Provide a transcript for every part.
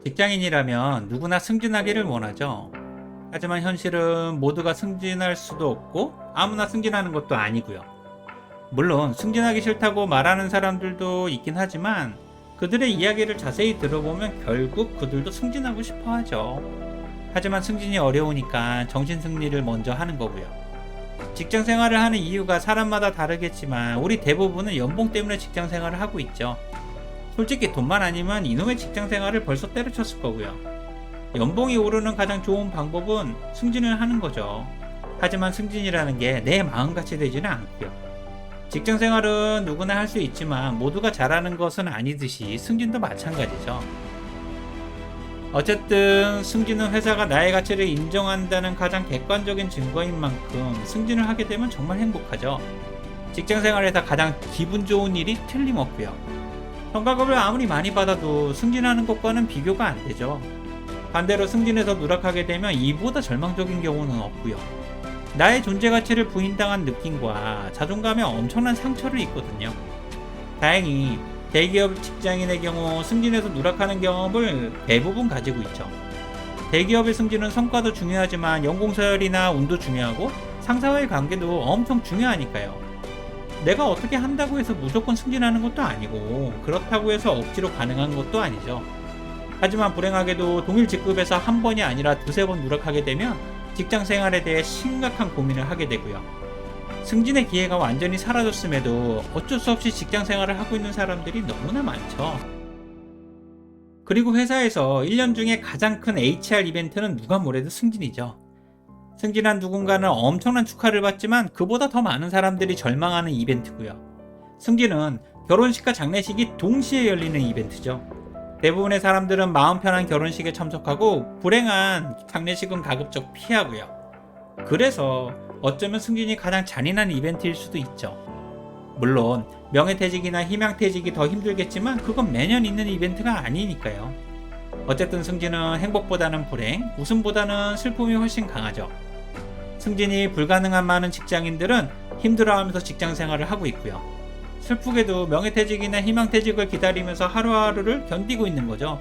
직장인이라면 누구나 승진하기를 원하죠. 하지만 현실은 모두가 승진할 수도 없고 아무나 승진하는 것도 아니고요. 물론 승진하기 싫다고 말하는 사람들도 있긴 하지만 그들의 이야기를 자세히 들어보면 결국 그들도 승진하고 싶어 하죠. 하지만 승진이 어려우니까 정신 승리를 먼저 하는 거고요. 직장 생활을 하는 이유가 사람마다 다르겠지만 우리 대부분은 연봉 때문에 직장 생활을 하고 있죠. 솔직히 돈만 아니면 이놈의 직장 생활을 벌써 때려쳤을 거고요. 연봉이 오르는 가장 좋은 방법은 승진을 하는 거죠. 하지만 승진이라는 게 내 마음같이 되지는 않고요. 직장 생활은 누구나 할 수 있지만 모두가 잘하는 것은 아니듯이 승진도 마찬가지죠. 어쨌든 승진은 회사가 나의 가치를 인정한다는 가장 객관적인 증거인 만큼 승진을 하게 되면 정말 행복하죠. 직장 생활에서 가장 기분 좋은 일이 틀림없고요. 성과급을 아무리 많이 받아도 승진하는 것과는 비교가 안 되죠. 반대로 승진해서 누락하게 되면 이보다 절망적인 경우는 없고요. 나의 존재 가치를 부인당한 느낌과 자존감에 엄청난 상처를 입거든요. 다행히 대기업 직장인의 경우 승진해서 누락하는 경험을 대부분 가지고 있죠. 대기업의 승진은 성과도 중요하지만 연공 서열이나 운도 중요하고 상사와의 관계도 엄청 중요하니까요. 내가 어떻게 한다고 해서 무조건 승진하는 것도 아니고 그렇다고 해서 억지로 가능한 것도 아니죠. 하지만 불행하게도 동일 직급에서 한 번이 아니라 두세 번 누락하게 되면 직장 생활에 대해 심각한 고민을 하게 되고요. 승진의 기회가 완전히 사라졌음에도 어쩔 수 없이 직장 생활을 하고 있는 사람들이 너무나 많죠. 그리고 회사에서 1년 중에 가장 큰 HR 이벤트는 누가 뭐래도 승진이죠. 승진한 누군가는 엄청난 축하를 받지만 그보다 더 많은 사람들이 절망하는 이벤트고요. 승진은 결혼식과 장례식이 동시에 열리는 이벤트죠. 대부분의 사람들은 마음 편한 결혼식에 참석하고 불행한 장례식은 가급적 피하고요. 그래서 어쩌면 승진이 가장 잔인한 이벤트일 수도 있죠. 물론 명예퇴직이나 희망퇴직이 더 힘들겠지만 그건 매년 있는 이벤트가 아니니까요. 어쨌든 승진은 행복보다는 불행, 웃음보다는 슬픔이 훨씬 강하죠. 승진이 불가능한 많은 직장인들은 힘들어하면서 직장 생활을 하고 있고요. 슬프게도 명예퇴직이나 희망퇴직을 기다리면서 하루하루를 견디고 있는 거죠.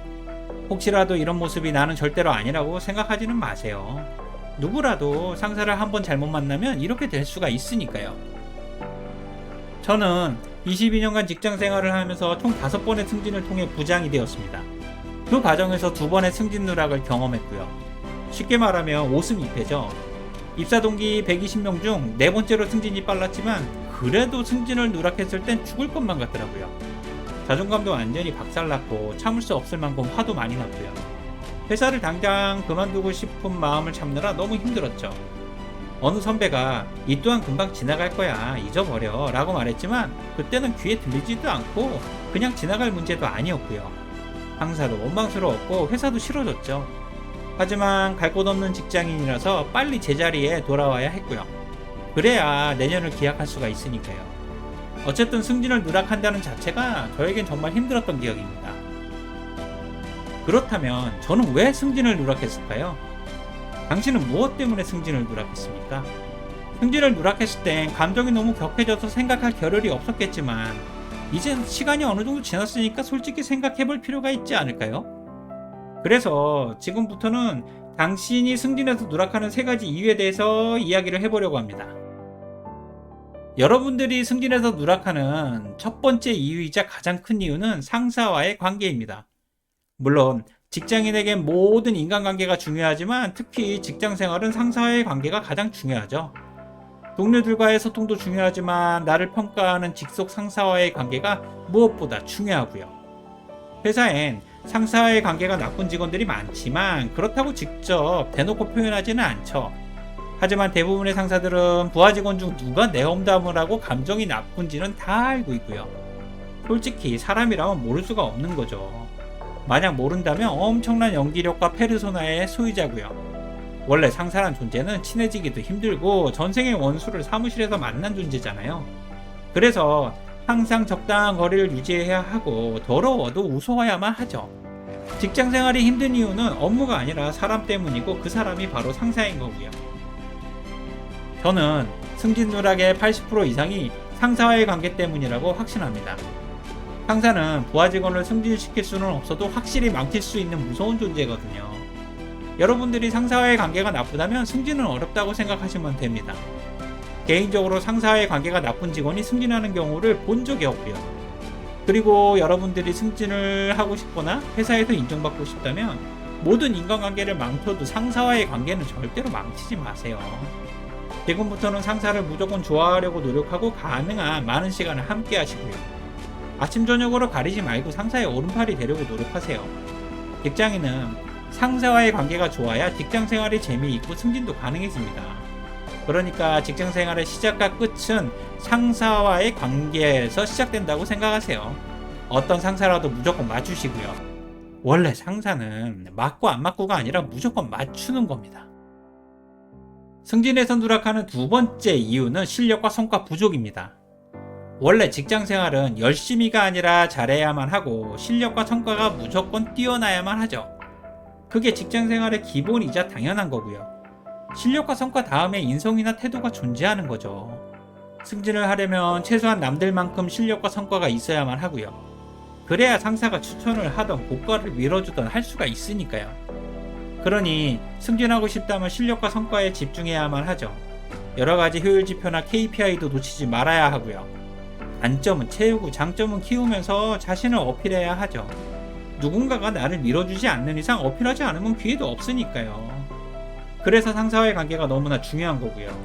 혹시라도 이런 모습이 나는 절대로 아니라고 생각하지는 마세요. 누구라도 상사를 한번 잘못 만나면 이렇게 될 수가 있으니까요. 저는 22년간 직장 생활을 하면서 총 5번의 승진을 통해 부장이 되었습니다. 그 과정에서 2번의 승진 누락을 경험했고요. 쉽게 말하면 5승 2패죠. 입사 동기 120명 중 4번째로 승진이 빨랐지만 그래도 승진을 누락했을 땐 죽을 것만 같더라고요. 자존감도 완전히 박살났고 참을 수 없을 만큼 화도 많이 났고요. 회사를 당장 그만두고 싶은 마음을 참느라 너무 힘들었죠. 어느 선배가 이 또한 금방 지나갈 거야, 잊어버려 라고 말했지만 그때는 귀에 들리지도 않고 그냥 지나갈 문제도 아니었고요. 상사도 원망스러웠고 회사도 싫어졌죠. 하지만 갈 곳 없는 직장인이라서 빨리 제자리에 돌아와야 했고요. 그래야 내년을 기약할 수가 있으니까요. 어쨌든 승진을 누락한다는 자체가 저에겐 정말 힘들었던 기억입니다. 그렇다면 저는 왜 승진을 누락했을까요? 당신은 무엇 때문에 승진을 누락했습니까? 승진을 누락했을 땐 감정이 너무 격해져서 생각할 겨를이 없었겠지만 이제 시간이 어느 정도 지났으니까 솔직히 생각해볼 필요가 있지 않을까요? 그래서 지금부터는 당신이 승진해서 누락하는 3가지 이유에 대해서 이야기를 해보려고 합니다. 여러분들이 승진해서 누락하는 첫 번째 이유이자 가장 큰 이유는 상사와의 관계입니다. 물론 직장인에겐 모든 인간관계가 중요하지만 특히 직장 생활은 상사와의 관계가 가장 중요하죠. 동료들과의 소통도 중요하지만 나를 평가하는 직속 상사와의 관계가 무엇보다 중요하고요. 회사엔 상사와의 관계가 나쁜 직원들이 많지만 그렇다고 직접 대놓고 표현하지는 않죠. 하지만 대부분의 상사들은 부하 직원 중 누가 내 험담을 하고 감정이 나쁜지는 다 알고 있고요. 솔직히 사람이라면 모를 수가 없는 거죠. 만약 모른다면 엄청난 연기력과 페르소나의 소유자고요. 원래 상사란 존재는 친해지기도 힘들고 전생의 원수를 사무실에서 만난 존재잖아요. 그래서 항상 적당한 거리를 유지해야 하고 더러워도 웃어야만 하죠. 직장 생활이 힘든 이유는 업무가 아니라 사람 때문이고 그 사람이 바로 상사인 거고요. 저는 승진 누락의 80% 이상이 상사와의 관계 때문이라고 확신합니다. 상사는 부하 직원을 승진시킬 수는 없어도 확실히 망칠 수 있는 무서운 존재거든요. 여러분들이 상사와의 관계가 나쁘다면 승진은 어렵다고 생각하시면 됩니다. 개인적으로 상사와의 관계가 나쁜 직원이 승진하는 경우를 본 적이 없고요. 그리고 여러분들이 승진을 하고 싶거나 회사에서 인정받고 싶다면 모든 인간관계를 망쳐도 상사와의 관계는 절대로 망치지 마세요. 지금부터는 상사를 무조건 좋아하려고 노력하고 가능한 많은 시간을 함께 하시고요. 아침 저녁으로 가리지 말고 상사의 오른팔이 되려고 노력하세요. 직장인은 상사와의 관계가 좋아야 직장 생활이 재미있고 승진도 가능해집니다. 그러니까 직장 생활의 시작과 끝은 상사와의 관계에서 시작된다고 생각하세요. 어떤 상사라도 무조건 맞추시고요. 원래 상사는 맞고 안 맞고가 아니라 무조건 맞추는 겁니다. 승진에서 누락하는 두 번째 이유는 실력과 성과 부족입니다. 원래 직장 생활은 열심히가 아니라 잘해야만 하고 실력과 성과가 무조건 뛰어나야만 하죠. 그게 직장 생활의 기본이자 당연한 거고요. 실력과 성과 다음에 인성이나 태도가 존재하는 거죠. 승진을 하려면 최소한 남들만큼 실력과 성과가 있어야만 하고요. 그래야 상사가 추천을 하던 고과를 밀어주던 할 수가 있으니까요. 그러니 승진하고 싶다면 실력과 성과에 집중해야만 하죠. 여러가지 효율 지표나 KPI도 놓치지 말아야 하고요. 단점은 채우고 장점은 키우면서 자신을 어필해야 하죠. 누군가가 나를 밀어주지 않는 이상 어필하지 않으면 기회도 없으니까요. 그래서 상사와의 관계가 너무나 중요한 거고요.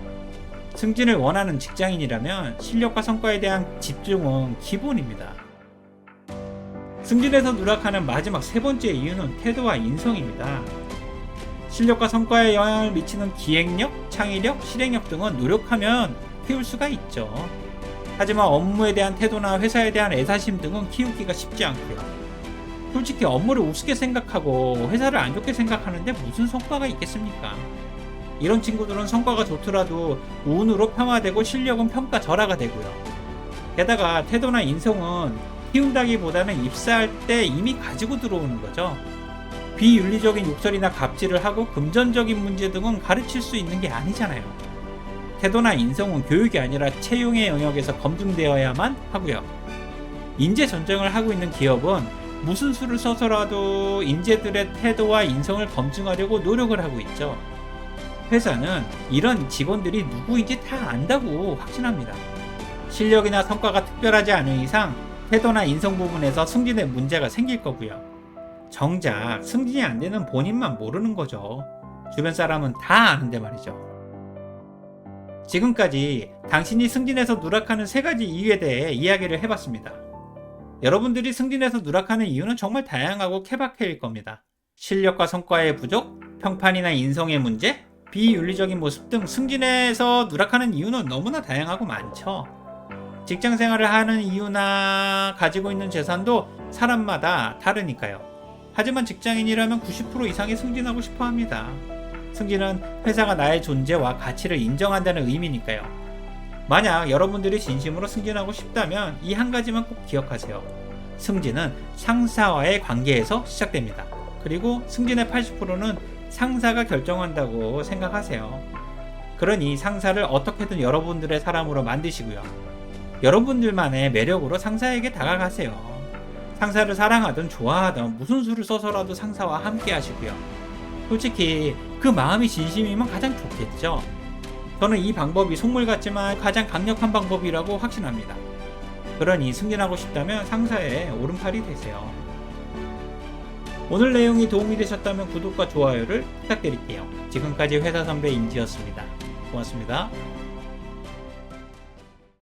승진을 원하는 직장인이라면 실력과 성과에 대한 집중은 기본입니다. 승진에서 누락하는 마지막 세 번째 이유는 태도와 인성입니다. 실력과 성과에 영향을 미치는 기획력, 창의력, 실행력 등은 노력하면 키울 수가 있죠. 하지만 업무에 대한 태도나 회사에 대한 애사심 등은 키우기가 쉽지 않고요. 솔직히 업무를 우습게 생각하고 회사를 안 좋게 생각하는데 무슨 성과가 있겠습니까? 이런 친구들은 성과가 좋더라도 운으로 평화되고 실력은 평가절하가 되고요. 게다가 태도나 인성은 키운다기보다는 입사할 때 이미 가지고 들어오는 거죠. 비윤리적인 욕설이나 갑질을 하고 금전적인 문제 등은 가르칠 수 있는 게 아니잖아요. 태도나 인성은 교육이 아니라 채용의 영역에서 검증되어야만 하고요. 인재 전쟁을 하고 있는 기업은 무슨 수를 써서라도 인재들의 태도와 인성을 검증하려고 노력을 하고 있죠. 회사는 이런 직원들이 누구인지 다 안다고 확신합니다. 실력이나 성과가 특별하지 않은 이상 태도나 인성 부분에서 승진에 문제가 생길 거고요. 정작 승진이 안 되는 본인만 모르는 거죠. 주변 사람은 다 아는데 말이죠. 지금까지 당신이 승진에서 누락하는 세 가지 이유에 대해 이야기를 해봤습니다. 여러분들이 승진에서 누락하는 이유는 정말 다양하고 케바케일 겁니다. 실력과 성과의 부족, 평판이나 인성의 문제, 비윤리적인 모습 등 승진에서 누락하는 이유는 너무나 다양하고 많죠. 직장 생활을 하는 이유나 가지고 있는 재산도 사람마다 다르니까요. 하지만 직장인이라면 90% 이상이 승진하고 싶어 합니다. 승진은 회사가 나의 존재와 가치를 인정한다는 의미니까요. 만약 여러분들이 진심으로 승진하고 싶다면 이 한 가지만 꼭 기억하세요. 승진은 상사와의 관계에서 시작됩니다. 그리고 승진의 80%는 상사가 결정한다고 생각하세요. 그러니 상사를 어떻게든 여러분들의 사람으로 만드시고요. 여러분들만의 매력으로 상사에게 다가가세요. 상사를 사랑하든 좋아하든 무슨 수를 써서라도 상사와 함께 하시고요. 솔직히 그 마음이 진심이면 가장 좋겠죠. 저는 이 방법이 속물 같지만 가장 강력한 방법이라고 확신합니다. 그러니 승진하고 싶다면 상사의 오른팔이 되세요. 오늘 내용이 도움이 되셨다면 구독과 좋아요를 부탁드릴게요. 지금까지 회사 선배 임지였습니다. 고맙습니다.